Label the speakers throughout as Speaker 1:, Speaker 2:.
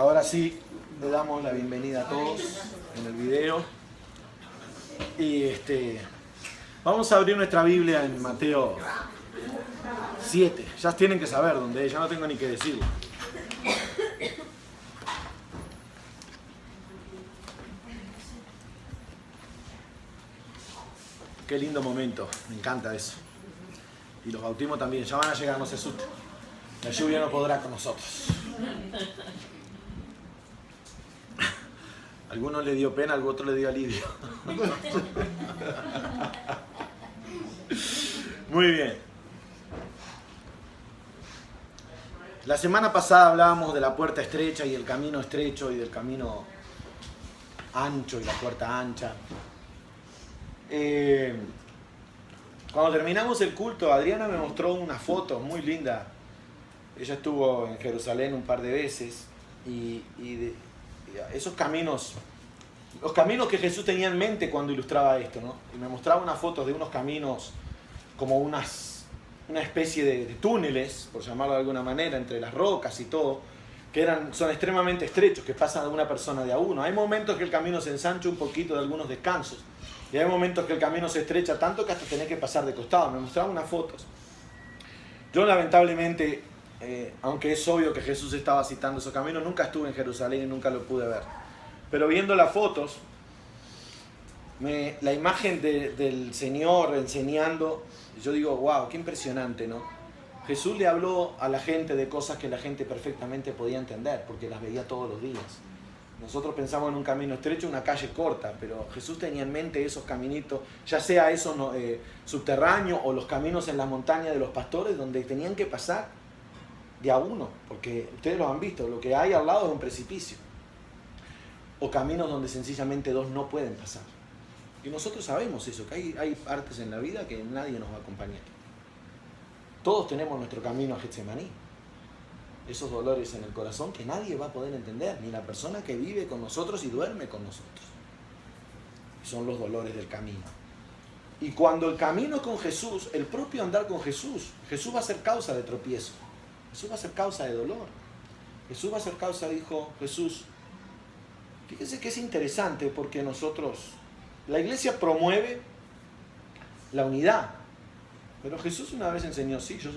Speaker 1: Ahora sí, le damos la bienvenida a todos en el video. Y vamos a abrir nuestra Biblia en Mateo 7. Ya tienen que saber dónde es, ya no tengo ni que decirlo. Qué lindo momento, me encanta eso. Y los bautismos también, ya van a llegar, no se asusten. La lluvia no podrá con nosotros. A algunos le dio pena, a otros le dio alivio. Muy bien. La semana pasada hablábamos de la puerta estrecha y el camino estrecho y del camino ancho y la puerta ancha. Cuando terminamos el culto, Adriana me mostró una foto muy linda. Ella estuvo en Jerusalén un par de veces y esos caminos, los caminos que Jesús tenía en mente cuando ilustraba esto, ¿no? Y me mostraba unas fotos de unos caminos como una especie de túneles, por llamarlo de alguna manera, entre las rocas y todo, que son extremadamente estrechos, que pasan de una persona de a uno. Hay momentos que el camino se ensancha un poquito de algunos descansos, y hay momentos que el camino se estrecha tanto que hasta tenés que pasar de costado. Me mostraba unas fotos. Yo lamentablemente, aunque es obvio que Jesús estaba citando esos caminos, nunca estuve en Jerusalén y nunca lo pude ver. Pero viendo las fotos, la imagen del Señor enseñando, yo digo, wow, qué impresionante, ¿no? Jesús le habló a la gente de cosas que la gente perfectamente podía entender, porque las veía todos los días. Nosotros pensamos en un camino estrecho, una calle corta, pero Jesús tenía en mente esos caminitos, ya sea esos subterráneos o los caminos en las montañas de los pastores, donde tenían que pasar de a uno, porque ustedes lo han visto, lo que hay al lado es un precipicio. O caminos donde sencillamente dos no pueden pasar. Y nosotros sabemos eso, que hay partes en la vida que nadie nos va a acompañar. Todos tenemos nuestro camino a Getsemaní. Esos dolores en el corazón que nadie va a poder entender, ni la persona que vive con nosotros y duerme con nosotros. Son los dolores del camino. Y cuando el camino es con Jesús, el propio andar con Jesús, Jesús va a ser causa de tropiezo. Jesús va a ser causa de dolor. Jesús va a ser causa, dijo Jesús. Fíjense que es interesante porque la iglesia promueve la unidad. Pero Jesús una vez enseñó, sí, yo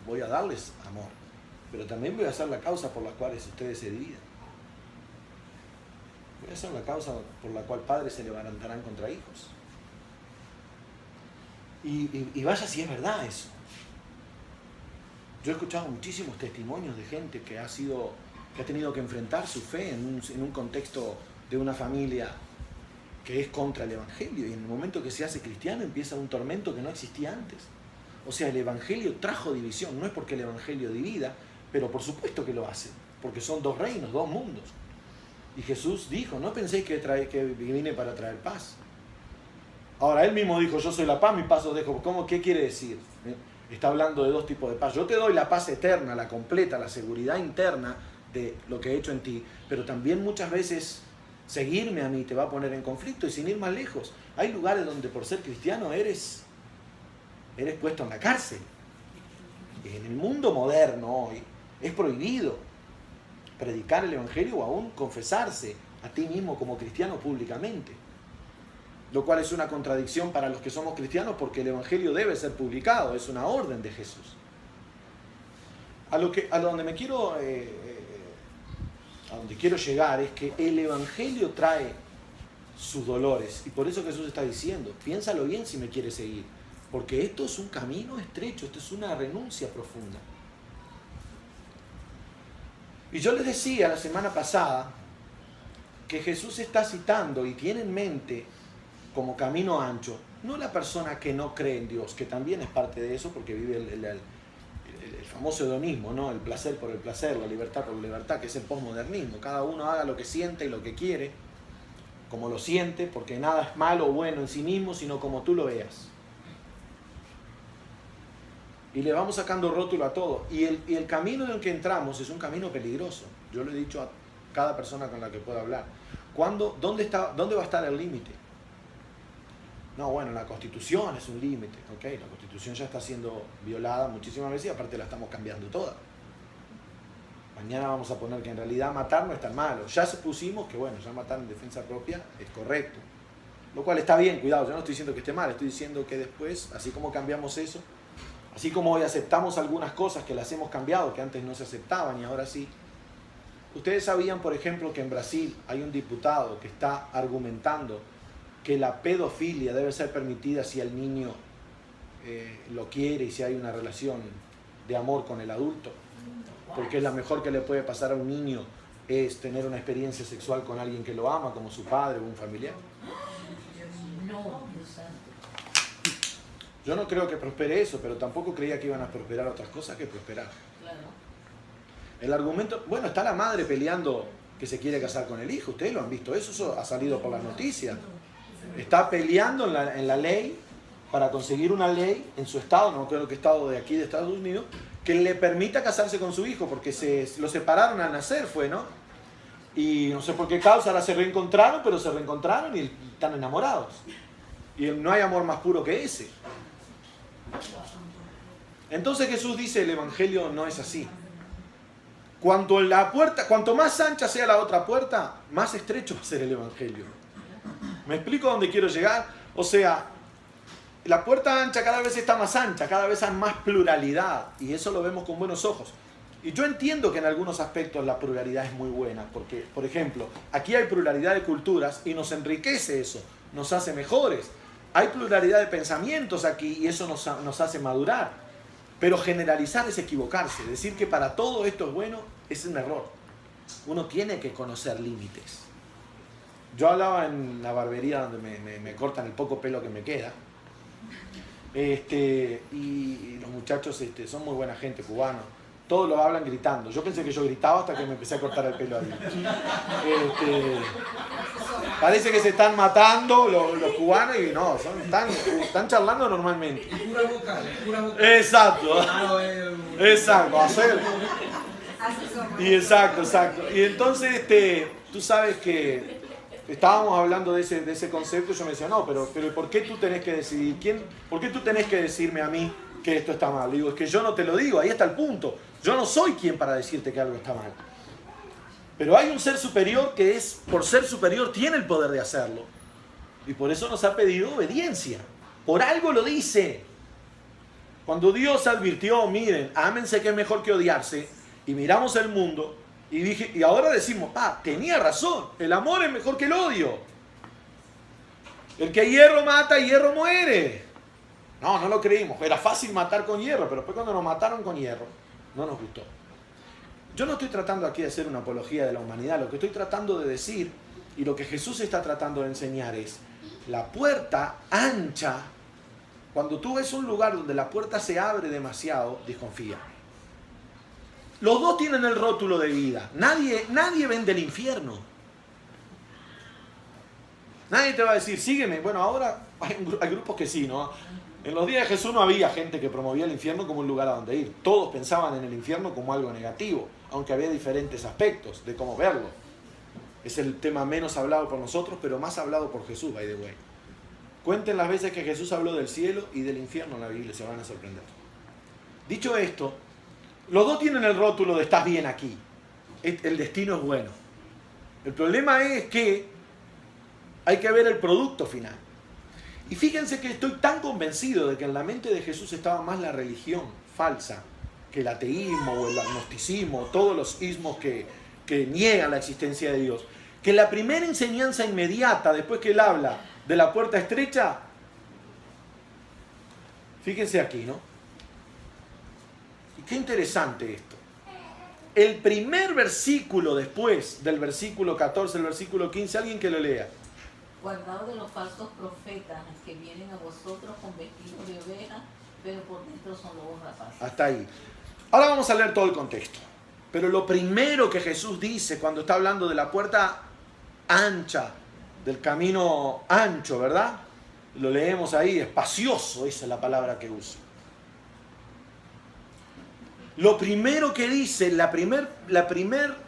Speaker 1: voy a darles amor, pero también voy a ser la causa por la cual ustedes se dividan. Voy a ser la causa por la cual padres se levantarán contra hijos. Y vaya si es verdad eso. Yo he escuchado muchísimos testimonios de gente que ha tenido que enfrentar su fe en un contexto de una familia que es contra el Evangelio, y en el momento que se hace cristiano empieza un tormento que no existía antes. O sea, el Evangelio trajo división, no es porque el Evangelio divida, pero por supuesto que lo hace, porque son dos reinos, dos mundos. Y Jesús dijo, no penséis que vine para traer paz. Ahora, él mismo dijo, yo soy la paz, mi paz os dejo. ¿Qué quiere decir? Está hablando de dos tipos de paz. Yo te doy la paz eterna, la completa, la seguridad interna de lo que he hecho en ti, pero también muchas veces seguirme a mí te va a poner en conflicto. Y sin ir más lejos, hay lugares donde por ser cristiano eres puesto en la cárcel. En el mundo moderno hoy es prohibido predicar el Evangelio o aún confesarse a ti mismo como cristiano públicamente. Lo cual es una contradicción para los que somos cristianos, porque el Evangelio debe ser publicado, es una orden de Jesús. A donde quiero llegar es que el Evangelio trae sus dolores, y por eso Jesús está diciendo, piénsalo bien si me quieres seguir, porque esto es un camino estrecho, esto es una renuncia profunda. Y yo les decía la semana pasada que Jesús está citando y tiene en mente como camino ancho, no la persona que no cree en Dios, que también es parte de eso, porque vive el famoso hedonismo, ¿no? El placer por el placer, la libertad por la libertad, que es el posmodernismo. Cada uno haga lo que siente y lo que quiere, como lo siente, porque nada es malo o bueno en sí mismo, sino como tú lo veas. Y le vamos sacando rótulo a todo. Y el camino en el que entramos es un camino peligroso. Yo lo he dicho a cada persona con la que puedo hablar. ¿Dónde va a estar el límite? No, bueno, la Constitución es un límite. Ok, la Constitución ya está siendo violada muchísimas veces y aparte la estamos cambiando toda. Mañana vamos a poner que en realidad matar no es tan malo. Ya pusimos que bueno, ya matar en defensa propia es correcto. Lo cual está bien, cuidado, yo no estoy diciendo que esté mal, estoy diciendo que después, así como cambiamos eso, así como hoy aceptamos algunas cosas que las hemos cambiado, que antes no se aceptaban y ahora sí. Ustedes sabían, por ejemplo, que en Brasil hay un diputado que está argumentando que la pedofilia debe ser permitida si el niño lo quiere y si hay una relación de amor con el adulto. Porque es lo mejor que le puede pasar a un niño es tener una experiencia sexual con alguien que lo ama, como su padre o un familiar. Yo no creo que prospere eso, pero tampoco creía que iban a prosperar otras cosas que prosperar. El argumento, bueno, está la madre peleando que se quiere casar con el hijo, ustedes lo han visto, eso ha salido por las noticias. Está peleando en la ley para conseguir una ley en su estado, no creo que estado de aquí de Estados Unidos, que le permita casarse con su hijo, porque lo separaron al nacer, ¿no? Y no sé por qué causa, ahora se reencontraron, pero se reencontraron y están enamorados. Y no hay amor más puro que ese. Entonces Jesús dice, el evangelio no es así. Cuanto más ancha sea la otra puerta, más estrecho va a ser el evangelio. ¿Me explico a dónde quiero llegar? O sea, la puerta ancha cada vez está más ancha, cada vez hay más pluralidad, y eso lo vemos con buenos ojos. Y yo entiendo que en algunos aspectos la pluralidad es muy buena, porque, por ejemplo, aquí hay pluralidad de culturas y nos enriquece eso, nos hace mejores. Hay pluralidad de pensamientos aquí y eso nos hace madurar. Pero generalizar es equivocarse. Decir que para todo esto es bueno es un error. Uno tiene que conocer límites. Yo hablaba en la barbería donde me cortan el poco pelo que me queda. Y los muchachos son muy buena gente, cubanos. Todos lo hablan gritando. Yo pensé que yo gritaba hasta que me empecé a cortar el pelo ahí. Parece que se están matando los cubanos y no, están charlando normalmente.
Speaker 2: Pura vocal.
Speaker 1: Exacto. Exacto, hacer. Y exacto. Y entonces, tú sabes que estábamos hablando de ese concepto y yo me decía, no, pero ¿por qué tú tenés que decidir? ¿Por qué tú tenés que decirme a mí que esto está mal? Digo, es que yo no te lo digo, ahí está el punto. Yo no soy quien para decirte que algo está mal. Pero hay un ser superior que por ser superior, tiene el poder de hacerlo. Y por eso nos ha pedido obediencia. Por algo lo dice. Cuando Dios advirtió, miren, ámense que es mejor que odiarse, y miramos el mundo, y ahora decimos, tenía razón, el amor es mejor que el odio. El que hierro mata, hierro muere. No lo creímos. Era fácil matar con hierro, pero después cuando nos mataron con hierro, no nos gustó. Yo no estoy tratando aquí de hacer una apología de la humanidad. Lo que estoy tratando de decir y lo que Jesús está tratando de enseñar es la puerta ancha. Cuando tú ves un lugar donde la puerta se abre demasiado, desconfía. Los dos tienen el rótulo de vida. Nadie vende el infierno. Nadie te va a decir, sígueme. Bueno, ahora hay grupos que sí, ¿no? En los días de Jesús no había gente que promovía el infierno como un lugar a donde ir. Todos pensaban en el infierno como algo negativo, aunque había diferentes aspectos de cómo verlo. Es el tema menos hablado por nosotros, pero más hablado por Jesús, by the way. Cuenten las veces que Jesús habló del cielo y del infierno en la Biblia, se van a sorprender. Dicho esto, los dos tienen el rótulo de estás bien aquí. El destino es bueno. El problema es que hay que ver el producto final. Y fíjense que estoy tan convencido de que en la mente de Jesús estaba más la religión falsa que el ateísmo o el agnosticismo, todos los ismos que niegan la existencia de Dios, que la primera enseñanza inmediata, después que él habla de la puerta estrecha, fíjense aquí, ¿no? Y qué interesante esto. El primer versículo después del versículo 14, el versículo 15, alguien que lo lea.
Speaker 3: Guardaos de los falsos profetas que vienen a vosotros con vestidos de oveja, pero por dentro son lobos rapaces.
Speaker 1: Hasta ahí. Ahora vamos a leer todo el contexto. Pero lo primero que Jesús dice cuando está hablando de la puerta ancha, del camino ancho, ¿verdad? Lo leemos ahí, espacioso, esa es la palabra que usa. Lo primero que dice, la primer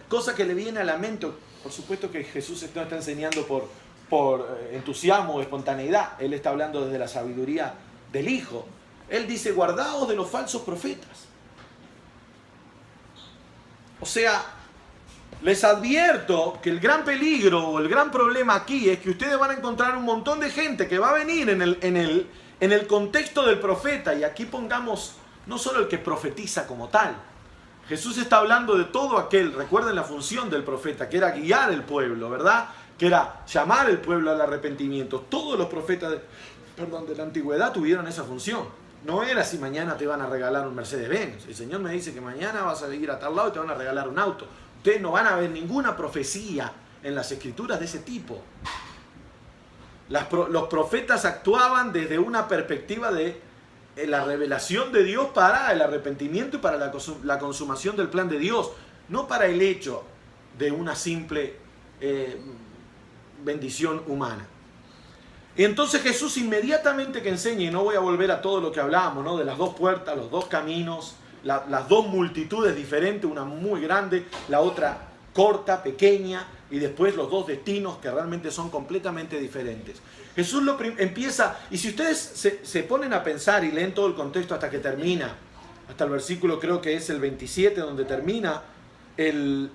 Speaker 1: cosa que le viene a la mente, por supuesto que Jesús no está enseñando por entusiasmo o espontaneidad, él está hablando desde la sabiduría del Hijo. Él dice, guardaos de los falsos profetas. O sea, les advierto que el gran peligro o el gran problema aquí es que ustedes van a encontrar un montón de gente que va a venir en el contexto del profeta. Y aquí pongamos no solo el que profetiza como tal. Jesús está hablando de todo aquel, recuerden la función del profeta, que era guiar el pueblo, ¿verdad? Que era llamar al pueblo al arrepentimiento. Todos los profetas de la antigüedad tuvieron esa función. No era si mañana te van a regalar un Mercedes-Benz. El Señor me dice que mañana vas a ir a tal lado y te van a regalar un auto. Ustedes no van a ver ninguna profecía en las escrituras de ese tipo. Los profetas actuaban desde una perspectiva de la revelación de Dios para el arrepentimiento y para la consumación del plan de Dios, no para el hecho de una simple bendición humana. Y entonces Jesús inmediatamente que enseña, y no voy a volver a todo lo que hablábamos, ¿no? De las dos puertas, los dos caminos, las dos multitudes diferentes, una muy grande, la otra corta, pequeña, y después los dos destinos que realmente son completamente diferentes. Jesús empieza, y si ustedes se ponen a pensar y leen todo el contexto hasta que termina, hasta el versículo creo que es el 27 donde termina, hasta el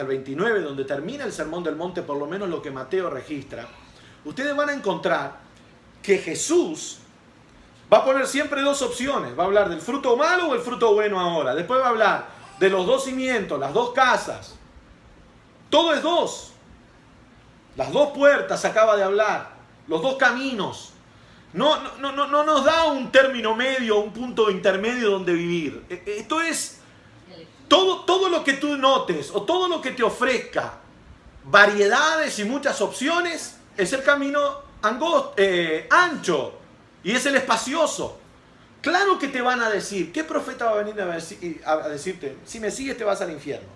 Speaker 1: 29 donde termina el Sermón del Monte, por lo menos lo que Mateo registra, ustedes van a encontrar que Jesús va a poner siempre dos opciones. Va a hablar del fruto malo o el fruto bueno ahora. Después va a hablar de los dos cimientos, las dos casas. Todo es dos. Las dos puertas acaba de hablar. Los dos caminos. No nos da un término medio, un punto intermedio donde vivir. Esto es todo lo que tú notes o todo lo que te ofrezca variedades y muchas opciones es el camino ancho. Y es el espacioso. Claro que te van a decir, ¿qué profeta va a venir a decirte? Si me sigues te vas al infierno.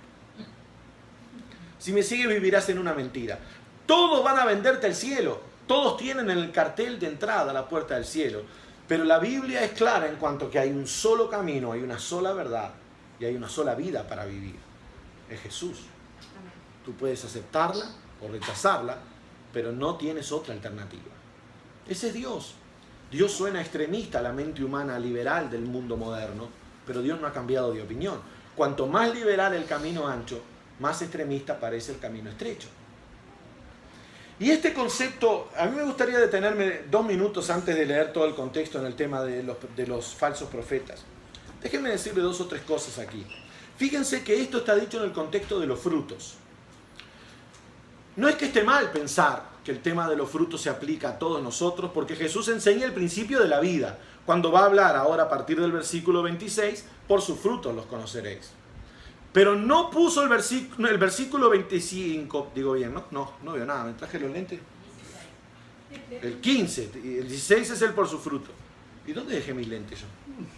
Speaker 1: Si me sigues vivirás en una mentira. Todos van a venderte el cielo. Todos tienen en el cartel de entrada la puerta del cielo. Pero la Biblia es clara en cuanto que hay un solo camino, hay una sola verdad y hay una sola vida para vivir. Es Jesús. Tú puedes aceptarla o rechazarla, pero no tienes otra alternativa. Ese es Dios. Dios suena extremista a la mente humana liberal del mundo moderno, pero Dios no ha cambiado de opinión. Cuanto más liberal el camino ancho, más extremista parece el camino estrecho. Y este concepto, a mí me gustaría detenerme 2 minutos antes de leer todo el contexto en el tema de los falsos profetas. Déjenme decirle 2 o 3 cosas aquí. Fíjense que esto está dicho en el contexto de los frutos. No es que esté mal pensar que el tema de los frutos se aplica a todos nosotros, porque Jesús enseña el principio de la vida, cuando va a hablar ahora a partir del versículo 26, por sus frutos los conoceréis. Pero no puso el versículo 25, digo bien, no veo nada, me traje los lentes. El 15, el 16 es el por su fruto. ¿Y dónde dejé mis lentes yo?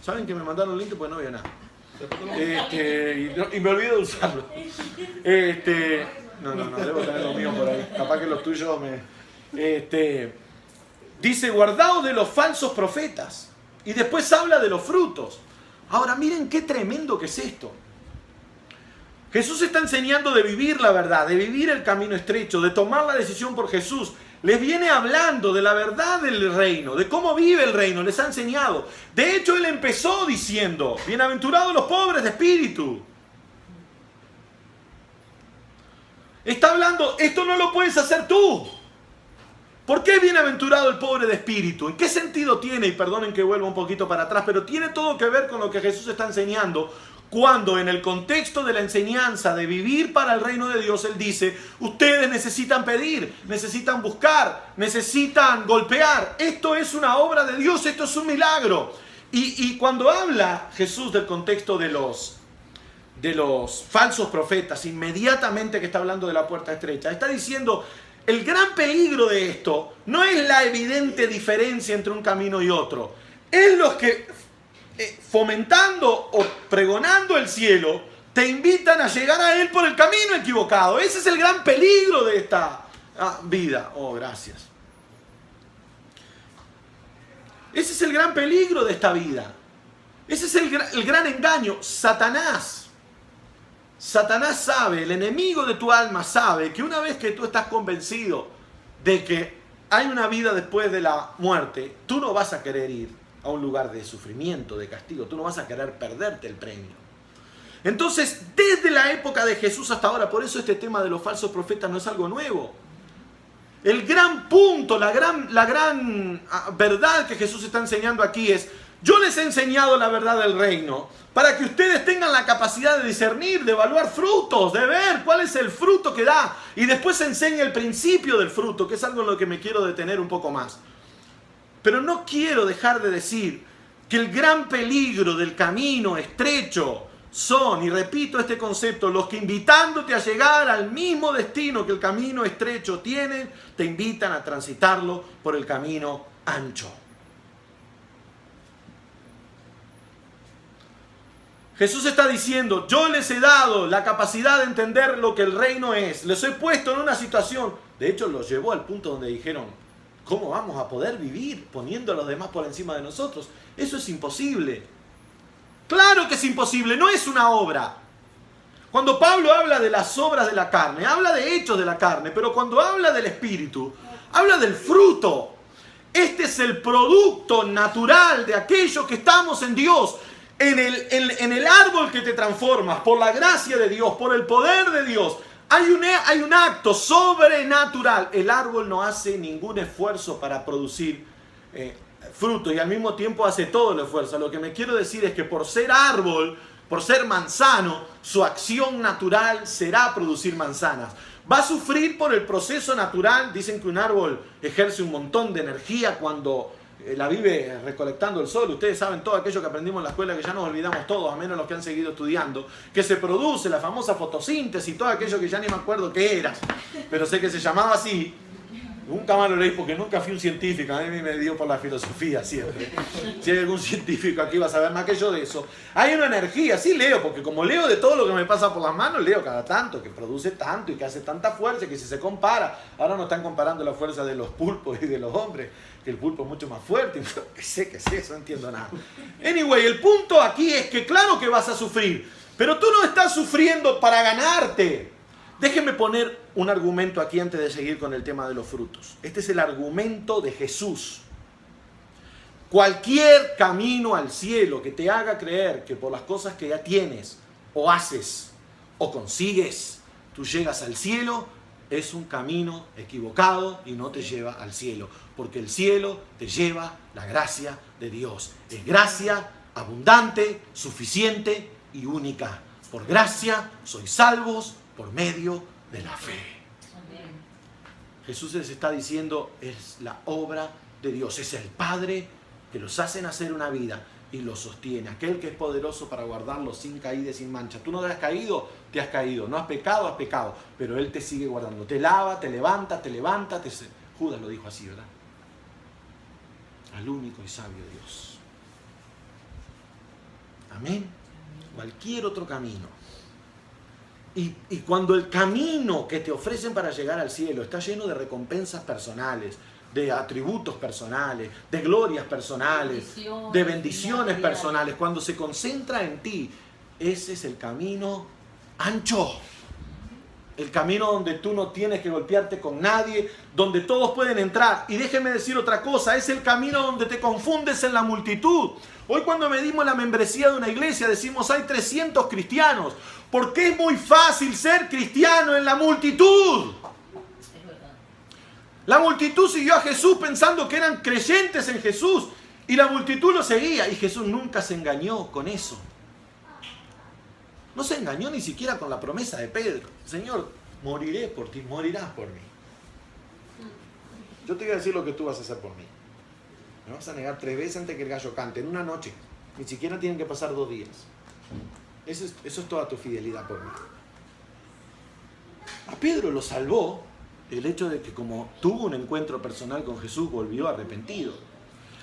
Speaker 1: ¿Saben que me mandaron lentes? Pues no veo nada. Y me olvido de usarlo. No, debo tener los míos por ahí. Capaz que los tuyos dice, guardaos de los falsos profetas. Y después habla de los frutos. Ahora miren qué tremendo que es esto. Jesús está enseñando de vivir la verdad, de vivir el camino estrecho, de tomar la decisión por Jesús. Les viene hablando de la verdad del reino, de cómo vive el reino, les ha enseñado. De hecho, Él empezó diciendo, bienaventurados los pobres de espíritu. Está hablando, esto no lo puedes hacer tú. ¿Por qué es bienaventurado el pobre de espíritu? ¿En qué sentido tiene? Y perdonen que vuelva un poquito para atrás, pero tiene todo que ver con lo que Jesús está enseñando cuando en el contexto de la enseñanza de vivir para el reino de Dios, Él dice, ustedes necesitan pedir, necesitan buscar, necesitan golpear. Esto es una obra de Dios, esto es un milagro. Y cuando habla Jesús del contexto de los falsos profetas, inmediatamente que está hablando de la puerta estrecha, está diciendo, el gran peligro de esto no es la evidente diferencia entre un camino y otro, es los que fomentando o pregonando el cielo te invitan a llegar a Él por el camino equivocado. Ese es el gran peligro de esta vida. Oh, gracias. Ese es el gran peligro de esta vida. Ese es el gran engaño. Satanás sabe, el enemigo de tu alma sabe que una vez que tú estás convencido de que hay una vida después de la muerte, tú no vas a querer ir a un lugar de sufrimiento, de castigo. Tú no vas a querer perderte el premio. Entonces, desde la época de Jesús hasta ahora, por eso este tema de los falsos profetas no es algo nuevo. El gran punto, la gran verdad que Jesús está enseñando aquí es: yo les he enseñado la verdad del reino para que ustedes tengan la capacidad de discernir, de evaluar frutos, de ver cuál es el fruto que da, y después se enseña el principio del fruto, que es algo en lo que me quiero detener un poco más. Pero no quiero dejar de decir que el gran peligro del camino estrecho son, y repito este concepto, los que, invitándote a llegar al mismo destino que el camino estrecho tiene, te invitan a transitarlo por el camino ancho. Jesús está diciendo: yo les he dado la capacidad de entender lo que el reino es. Les he puesto en una situación. De hecho, los llevó al punto donde dijeron: ¿cómo vamos a poder vivir poniendo a los demás por encima de nosotros? Eso es imposible. Claro que es imposible, no es una obra. Cuando Pablo habla de las obras de la carne, habla de hechos de la carne, pero cuando habla del Espíritu, habla del fruto. Este es el producto natural de aquellos que estamos en Dios. En el árbol que te transformas, por la gracia de Dios, por el poder de Dios, hay un acto sobrenatural. El árbol no hace ningún esfuerzo para producir fruto, y al mismo tiempo hace todo el esfuerzo. Lo que me quiero decir es que por ser árbol, por ser manzano, su acción natural será producir manzanas. Va a sufrir por el proceso natural. Dicen que un árbol ejerce un montón de energía cuando la vive recolectando el sol. Ustedes saben todo aquello que aprendimos en la escuela, que ya nos olvidamos todos, a menos los que han seguido estudiando, que se produce la famosa fotosíntesis, todo aquello que ya ni me acuerdo qué era, pero sé que se llamaba así. Nunca más lo leí porque nunca fui un científico, a mí me dio por la filosofía siempre. Si hay algún científico aquí va a saber más que yo de eso. Hay una energía, sí leo, porque como leo de todo lo que me pasa por las manos, leo cada tanto, que produce tanto y que hace tanta fuerza, que si se compara, ahora no están comparando la fuerza de los pulpos y de los hombres, que el pulpo es mucho más fuerte, que sé, eso no entiendo nada. Anyway, el punto aquí es que claro que vas a sufrir, pero tú no estás sufriendo para ganarte. Déjenme poner un argumento aquí antes de seguir con el tema de los frutos. Este es el argumento de Jesús. Cualquier camino al cielo que te haga creer que por las cosas que ya tienes, o haces, o consigues, tú llegas al cielo, es un camino equivocado y no te lleva al cielo. Porque el cielo te lleva la gracia de Dios. Es gracia abundante, suficiente y única. Por gracia sois salvos por medio de la fe. Jesús les está diciendo: es la obra de Dios, es el Padre que los hace nacer una vida y los sostiene. Aquel que es poderoso para guardarlos sin caída y sin mancha. Tú no te has caído, te has caído. No has pecado, pero Él te sigue guardando. Te lava, te levanta, Judas lo dijo así, ¿verdad? Al único y sabio Dios. Amén. Cualquier otro camino. Y cuando el camino que te ofrecen para llegar al cielo está lleno de recompensas personales, de atributos personales, de glorias personales, de bendiciones personales, cuando se concentra en ti, ese es el camino ancho. El camino donde tú no tienes que golpearte con nadie, donde todos pueden entrar. Y déjenme decir otra cosa, es el camino donde te confundes en la multitud. Hoy cuando medimos la membresía de una iglesia decimos hay 300 cristianos, porque es muy fácil ser cristiano en la multitud. La multitud siguió a Jesús pensando que eran creyentes en Jesús y la multitud lo seguía y Jesús nunca se engañó con eso. No se engañó ni siquiera con la promesa de Pedro. Señor, moriré por ti, morirás por mí. Yo te voy a decir lo que tú vas a hacer por mí. Me vas a negar 3 veces antes que el gallo cante, en una noche. Ni siquiera tienen que pasar 2 días. Eso es toda tu fidelidad por mí. A Pedro lo salvó el hecho de que como tuvo un encuentro personal con Jesús, volvió arrepentido.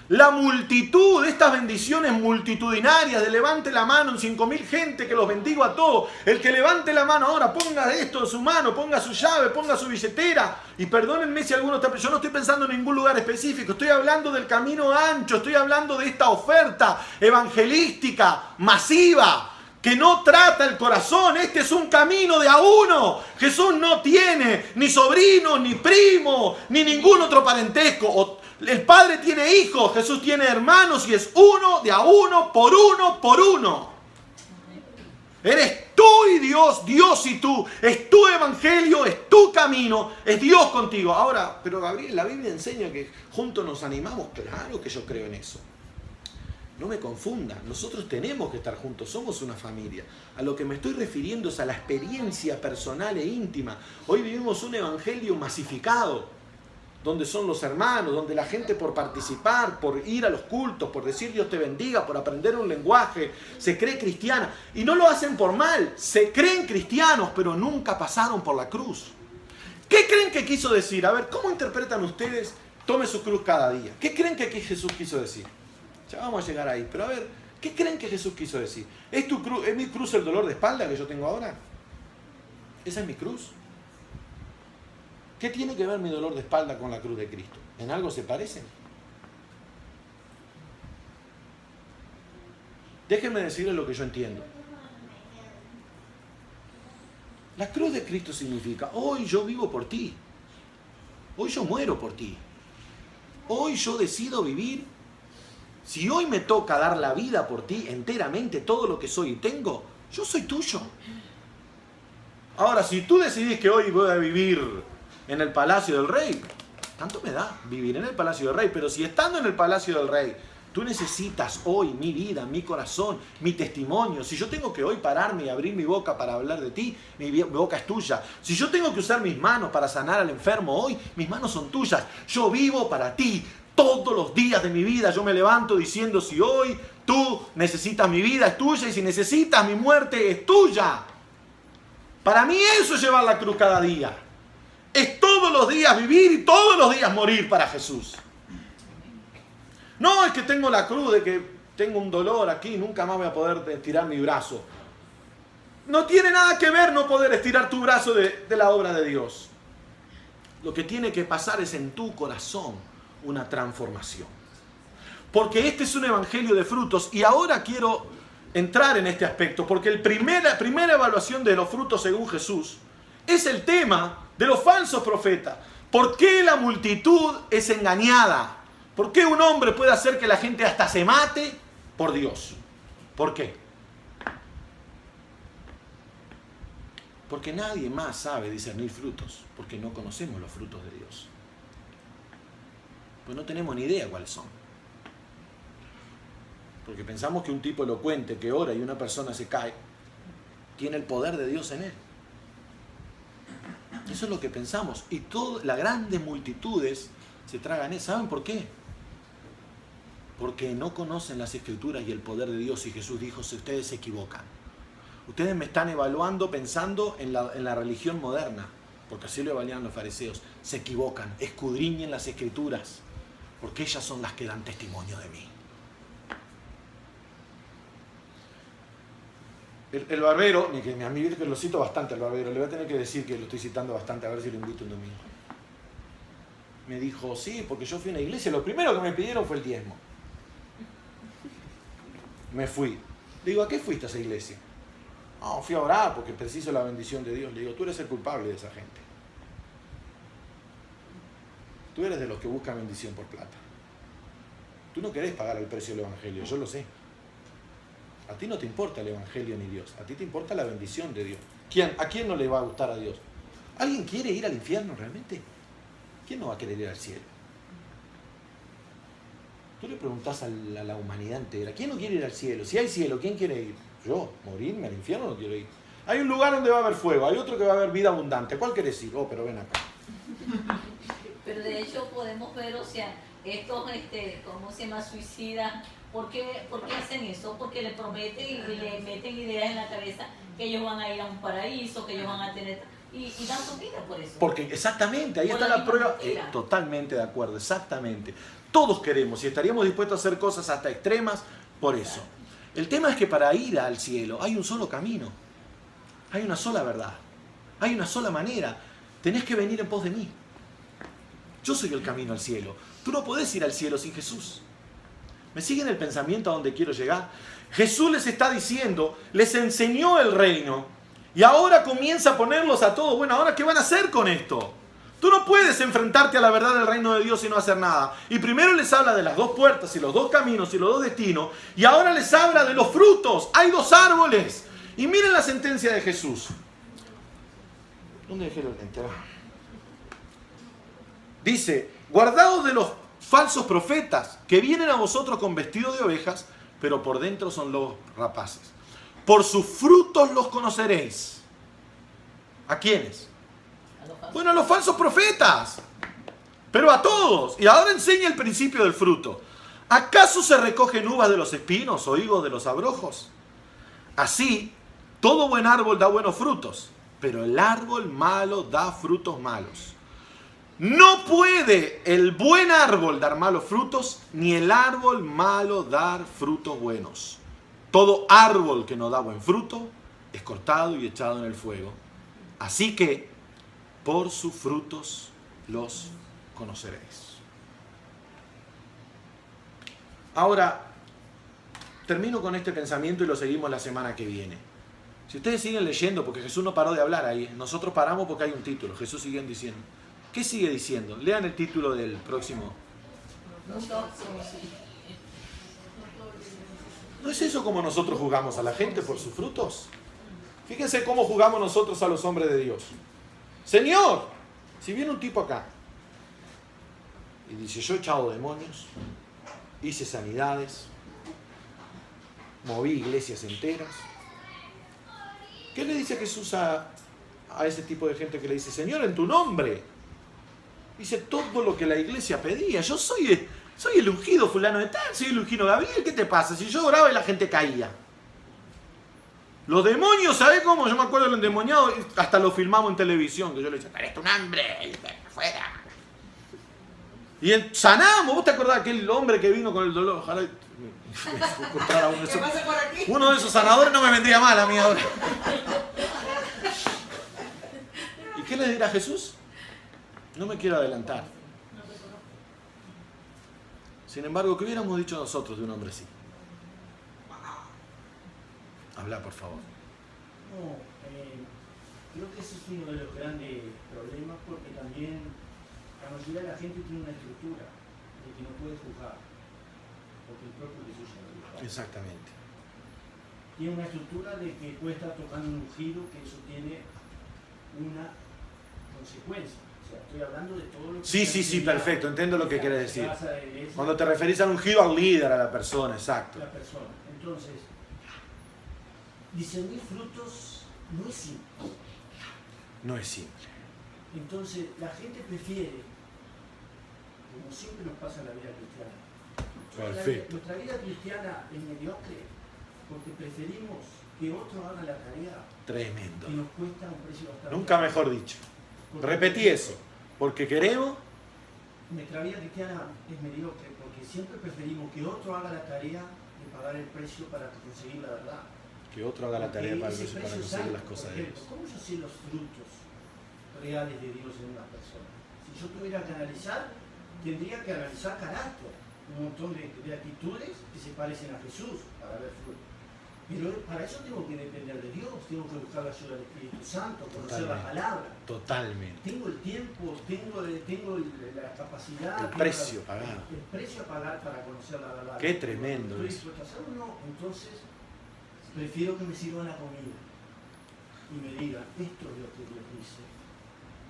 Speaker 1: La multitud, estas bendiciones multitudinarias de levante la mano en 5.000 gente que los bendigo a todos. El que levante la mano ahora, ponga esto en su mano, ponga su llave, ponga su billetera. Y perdónenme si alguno está... Yo no estoy pensando en ningún lugar específico. Estoy hablando del camino ancho. Estoy hablando de esta oferta evangelística, masiva, que no trata el corazón. Este es un camino de a uno. Jesús no tiene ni sobrino, ni primo, ni ningún otro parentesco. El Padre tiene hijos, Jesús tiene hermanos y es uno, de a uno, por uno, por uno. Eres tú y Dios, Dios y tú. Es tu evangelio, es tu camino, es Dios contigo. Ahora, pero Gabriel, la Biblia enseña que juntos nos animamos. Claro que yo creo en eso. No me confundan, nosotros tenemos que estar juntos, somos una familia. A lo que me estoy refiriendo es a la experiencia personal e íntima. Hoy vivimos un evangelio masificado, donde son los hermanos, donde la gente por participar, por ir a los cultos, por decir Dios te bendiga, por aprender un lenguaje, se cree cristiana. Y no lo hacen por mal, se creen cristianos, pero nunca pasaron por la cruz. ¿Qué creen que quiso decir? A ver, ¿cómo interpretan ustedes? Tome su cruz cada día. ¿Qué creen que Jesús quiso decir? Ya vamos a llegar ahí, pero a ver, ¿qué creen que Jesús quiso decir? ¿Es tu cruz, es mi cruz el dolor de espalda que yo tengo ahora? ¿Esa es mi cruz? ¿Qué tiene que ver mi dolor de espalda con la cruz de Cristo? ¿En algo se parecen? Déjenme decirles lo que yo entiendo. La cruz de Cristo significa, hoy yo vivo por ti. Hoy yo muero por ti. Hoy yo decido vivir. Si hoy me toca dar la vida por ti enteramente, todo lo que soy y tengo, yo soy tuyo. Ahora, si tú decidís que hoy voy a vivir en el palacio del rey, tanto me da vivir en el palacio del rey. Pero si estando en el palacio del rey, tú necesitas hoy mi vida, mi corazón, mi testimonio. Si yo tengo que hoy pararme y abrir mi boca para hablar de ti, mi boca es tuya. Si yo tengo que usar mis manos para sanar al enfermo hoy, mis manos son tuyas. Yo vivo para ti. Todos los días de mi vida yo me levanto diciendo, si hoy tú necesitas mi vida, es tuya, y si necesitas mi muerte, es tuya. Para mí eso es llevar la cruz cada día. Es todos los días vivir y todos los días morir para Jesús. No es que tengo la cruz de que tengo un dolor aquí, nunca más voy a poder estirar mi brazo. No tiene nada que ver no poder estirar tu brazo de la obra de Dios. Lo que tiene que pasar es en tu corazón una transformación. Porque este es un evangelio de frutos. Y ahora quiero entrar en este aspecto, porque la primera evaluación de los frutos según Jesús es el tema de los falsos profetas. ¿Por qué la multitud es engañada? ¿Por qué un hombre puede hacer que la gente hasta se mate por Dios? ¿Por qué? Porque nadie más sabe discernir frutos, porque no conocemos los frutos de Dios. Pues no tenemos ni idea cuáles son. Porque pensamos que un tipo elocuente que ora y una persona se cae, tiene el poder de Dios en él. Eso es lo que pensamos. Y las grandes multitudes se tragan eso. ¿Saben por qué? Porque no conocen las Escrituras y el poder de Dios. Y Jesús dijo, si ustedes se equivocan. Ustedes me están evaluando pensando en la religión moderna. Porque así lo evaluaban los fariseos. Se equivocan. Escudriñen las Escrituras. Porque ellas son las que dan testimonio de mí. El barbero, a mí que lo cito bastante al barbero, le voy a tener que decir que lo estoy citando bastante, a ver si lo invito un domingo. Me dijo, sí, porque yo fui a una iglesia, lo primero que me pidieron fue el diezmo. Me fui. Le digo, ¿a qué fuiste a esa iglesia? No, fui a orar porque preciso la bendición de Dios. Le digo, tú eres el culpable de esa gente. Tú eres de los que buscan bendición por plata. Tú no querés pagar el precio del evangelio, yo lo sé. A ti no te importa el evangelio ni Dios, a ti te importa la bendición de Dios. ¿A quién no le va a gustar a Dios? ¿Alguien quiere ir al infierno realmente? ¿Quién no va a querer ir al cielo? Tú le preguntás a la humanidad entera, ¿quién no quiere ir al cielo? Si hay cielo, ¿quién quiere ir? Yo, morirme al infierno no quiero ir. Hay un lugar donde va a haber fuego, hay otro que va a haber vida abundante. ¿Cuál querés ir? Oh, pero ven acá.
Speaker 3: Pero de hecho podemos ver, o sea, estos, ¿cómo se llama? Suicidas. ¿Por qué hacen eso? Porque le prometen y le meten ideas en la cabeza que ellos van a ir a un paraíso, que ellos van a tener... Y dan su vida por eso.
Speaker 1: Porque exactamente, ahí está la prueba. Totalmente de acuerdo, exactamente. Todos queremos y estaríamos dispuestos a hacer cosas hasta extremas por eso. El tema es que para ir al cielo hay un solo camino. Hay una sola verdad. Hay una sola manera. Tenés que venir en pos de mí. Yo soy el camino al cielo. Tú no podés ir al cielo sin Jesús. ¿Me siguen el pensamiento a donde quiero llegar? Jesús les está diciendo, les enseñó el reino y ahora comienza a ponerlos a todos. Bueno, ¿ahora qué van a hacer con esto? Tú no puedes enfrentarte a la verdad del reino de Dios y no hacer nada. Y primero les habla de las dos puertas y los dos caminos y los dos destinos. Y ahora les habla de los frutos. Hay dos árboles. Y miren la sentencia de Jesús. ¿Dónde dejé los lentes? Dice, guardaos de los falsos profetas que vienen a vosotros con vestido de ovejas, pero por dentro son lobos rapaces. Por sus frutos los conoceréis. ¿A quiénes? Bueno, a los falsos profetas, pero a todos. Y ahora enseña el principio del fruto. ¿Acaso se recogen uvas de los espinos o higos de los abrojos? Así, todo buen árbol da buenos frutos, pero el árbol malo da frutos malos. No puede el buen árbol dar malos frutos, ni el árbol malo dar frutos buenos. Todo árbol que no da buen fruto es cortado y echado en el fuego. Así que, por sus frutos los conoceréis. Ahora, termino con este pensamiento y lo seguimos la semana que viene. Si ustedes siguen leyendo, porque Jesús no paró de hablar ahí, nosotros paramos porque hay un título. Jesús sigue diciendo. ¿Qué sigue diciendo? Lean el título del próximo. ¿No es eso como nosotros juzgamos a la gente por sus frutos? Fíjense cómo juzgamos nosotros a los hombres de Dios. Señor, si viene un tipo acá y dice, yo he echado demonios, hice sanidades, moví iglesias enteras, ¿qué le dice Jesús a ese tipo de gente que le dice, Señor, en tu nombre hice todo lo que la iglesia pedía, yo soy el ungido fulano de tal, soy el ungido Gabriel, ¿qué te pasa? Si yo oraba y la gente caía. Los demonios, ¿sabes cómo? Yo me acuerdo del endemoniado, hasta lo filmamos en televisión, que yo le decía, eres un hambre, fuera. Y sanamos, ¿vos te acordás de aquel hombre que vino con el dolor? Ojalá encontrara uno de esos sanadores, no me vendría mal a mí ahora. ¿Y qué le dirá Jesús? No me quiero adelantar. Sin embargo, ¿qué hubiéramos dicho nosotros de un hombre así? Habla, por favor.
Speaker 2: No, creo que ese es uno de los grandes problemas porque también la mayoría de la gente tiene una estructura de que no puede juzgar, porque el propio Jesús ya lo dijo.
Speaker 1: Exactamente.
Speaker 2: Tiene una estructura de que puede estar tocando un ungido, que eso tiene una consecuencia. O sea, estoy hablando de todo lo que...
Speaker 1: Sí, perfecto, entiendo lo que quieres decir. Cuando te referís al ungido, al líder, a la persona, exacto.
Speaker 2: La persona. Entonces, discernir frutos no es simple.
Speaker 1: No es simple.
Speaker 2: Entonces, la gente prefiere, como siempre nos pasa en la vida cristiana,
Speaker 1: Perfecto.
Speaker 2: nuestra vida cristiana es mediocre porque preferimos que otro haga la tarea
Speaker 1: Tremendo.
Speaker 2: que nos cuesta un precio bastante
Speaker 1: Nunca
Speaker 2: alto.
Speaker 1: mejor dicho.
Speaker 2: Porque
Speaker 1: Repetí eso. Porque queremos...
Speaker 2: Nuestra vida cristiana es mediocre porque siempre preferimos que otro haga la tarea de pagar el precio para conseguir la verdad.
Speaker 1: Que otro haga la tarea para
Speaker 2: Ese precio es
Speaker 1: conseguir
Speaker 2: alto.
Speaker 1: las cosas
Speaker 2: Por
Speaker 1: de
Speaker 2: ejemplo,
Speaker 1: Dios.
Speaker 2: ¿cómo yo sé los frutos reales de Dios en una persona? Si yo tuviera que analizar, tendría que analizar carácter, un montón de actitudes que se parecen a Jesús para ver frutos. Pero para eso tengo que depender de Dios, tengo que buscar la ayuda del Espíritu Santo, conocer la palabra.
Speaker 1: Totalmente.
Speaker 2: Tengo el tiempo, tengo la capacidad.
Speaker 1: El precio pagado.
Speaker 2: El precio a pagar para conocer la verdad.
Speaker 1: Qué tremendo
Speaker 2: ¿Estoy
Speaker 1: eso.
Speaker 2: dispuesto a hacerlo o no? Entonces, prefiero que me sirvan la comida y me digan, esto es lo que Dios dice.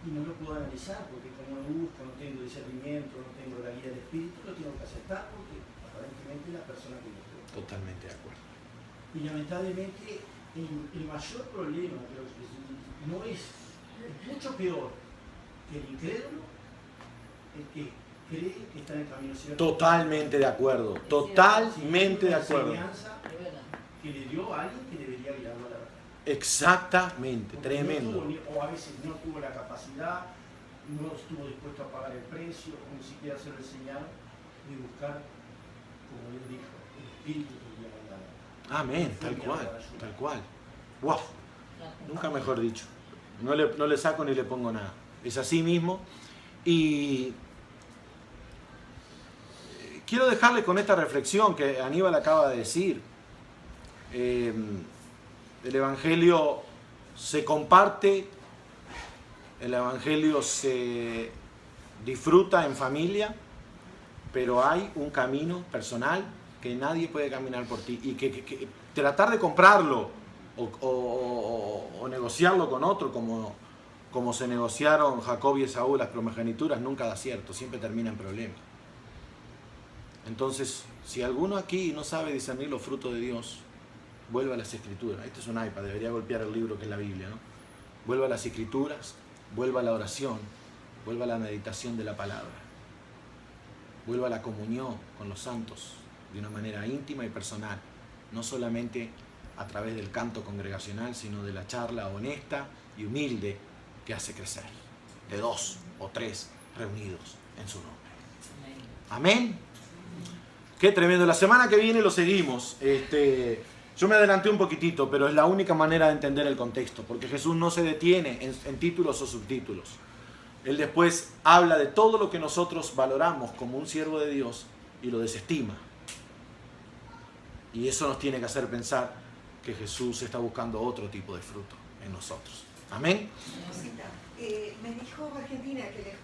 Speaker 2: Y no lo puedo analizar porque como no busco, no tengo discernimiento, no tengo la guía del Espíritu, lo tengo que aceptar porque aparentemente es la persona que yo creo.
Speaker 1: Totalmente de acuerdo.
Speaker 2: Y lamentablemente el mayor problema creo que no es mucho peor que el incrédulo, el que cree que está en el camino cierto.
Speaker 1: Totalmente de acuerdo. Totalmente de acuerdo.
Speaker 2: Que le dio a alguien que debería guiarlo a la verdad.
Speaker 1: Exactamente.
Speaker 2: Porque
Speaker 1: Tremendo.
Speaker 2: no tuvo, o a veces no tuvo la capacidad, no estuvo dispuesto a pagar el precio, o ni siquiera se lo enseñaron, de buscar, como Dios dijo, el espíritu que guía a la verdad.
Speaker 1: Amén. Tal cual. Tal cual. ¡Wow! Nunca mejor dicho. No le saco ni le pongo nada. Es así mismo. Y quiero dejarle con esta reflexión que Aníbal acaba de decir. El Evangelio se comparte, el Evangelio se disfruta en familia, pero hay un camino personal que nadie puede caminar por ti y que tratar de comprarlo o negociarlo con otro, como se negociaron Jacob y Esaú las promogenituras, nunca da cierto, siempre termina en problemas. Entonces, si alguno aquí no sabe discernir los frutos de Dios, vuelva a las Escrituras. Este es un iPad, debería golpear el libro que es la Biblia, ¿no? Vuelva a las Escrituras, vuelva a la oración, vuelva a la meditación de la palabra, vuelva a la comunión con los santos de una manera íntima y personal, no solamente a través del canto congregacional, sino de la charla honesta y humilde que hace crecer, de 2 o 3 reunidos en su nombre. Amén. Qué tremendo. La semana que viene lo seguimos. Yo me adelanté un poquitito, pero es la única manera de entender el contexto, porque Jesús no se detiene en títulos o subtítulos. Él después habla de todo lo que nosotros valoramos como un siervo de Dios y lo desestima. Y eso nos tiene que hacer pensar que Jesús está buscando otro tipo de fruto en nosotros. Amén.
Speaker 4: Me dijo Argentina que le